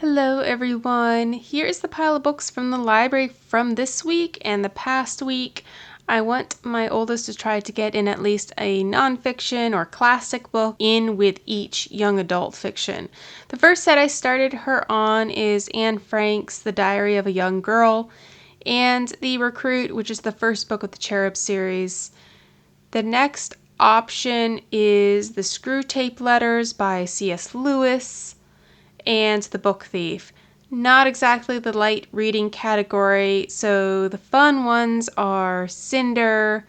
Hello everyone! Here is the pile of books from the library from this week and the past week. I want my oldest to try to get in at least a nonfiction or classic book in with each young adult fiction. The first set I started her on is Anne Frank's The Diary of a Young Girl and The Recruit, which is the first book of the Cherub series. The next option is The Screw Tape Letters by C.S. Lewis and The Book Thief. Not exactly the light reading category, so the fun ones are Cinder,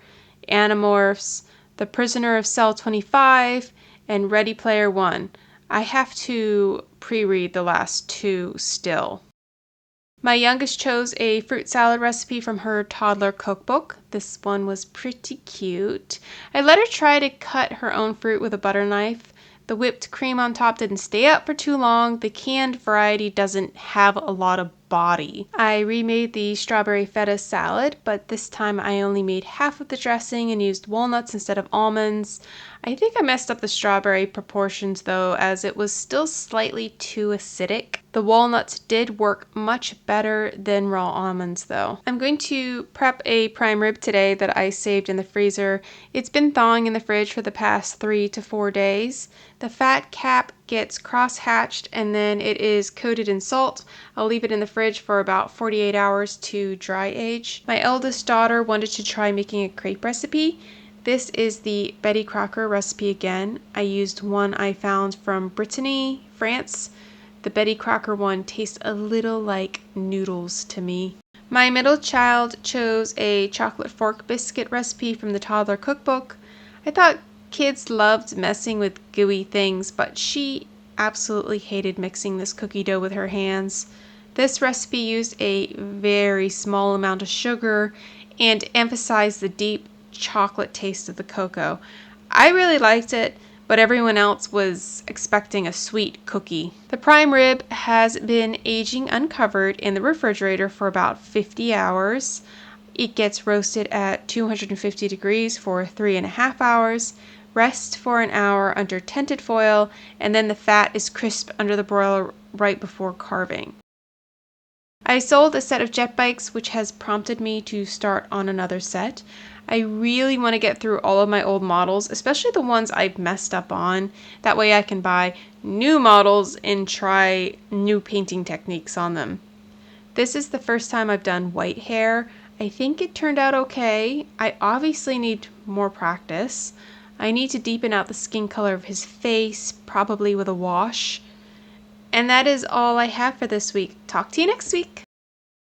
Animorphs, The Prisoner of Cell 25, and Ready Player One. I have to pre-read the last two still. My youngest chose a fruit salad recipe from her toddler cookbook. This one was pretty cute. I let her try to cut her own fruit with a butter knife. The whipped cream on top didn't stay up for too long. The canned variety doesn't have a lot of body. I remade the strawberry feta salad, but this time I only made half of the dressing and used walnuts instead of almonds. I think I messed up the strawberry proportions though, as it was still slightly too acidic. The walnuts did work much better than raw almonds though. I'm going to prep a prime rib today that I saved in the freezer. It's been thawing in the fridge for the past 3 to 4 days. The fat cap gets cross-hatched and then it is coated in salt. I'll leave it in the fridge for about 48 hours to dry age. My eldest daughter wanted to try making a crepe recipe. This is the Betty Crocker recipe again. I used one I found from Brittany, France. The Betty Crocker one tastes a little like noodles to me. My middle child chose a chocolate fork biscuit recipe from the toddler cookbook. I thought kids loved messing with gooey things, but she absolutely hated mixing this cookie dough with her hands. This recipe used a very small amount of sugar and emphasized the deep chocolate taste of the cocoa. I really liked it, but everyone else was expecting a sweet cookie. The prime rib has been aging uncovered in the refrigerator for about 50 hours. It gets roasted at 250 degrees for 3.5 hours, rests for an hour under tinted foil, and then the fat is crisp under the broiler right before carving. I sold a set of jet bikes, which has prompted me to start on another set. I really want to get through all of my old models, especially the ones I've messed up on. That way I can buy new models and try new painting techniques on them. This is the first time I've done white hair. I think it turned out okay. I obviously need more practice. I need to deepen out the skin color of his face, probably with a wash. And that is all I have for this week. Talk to you next week.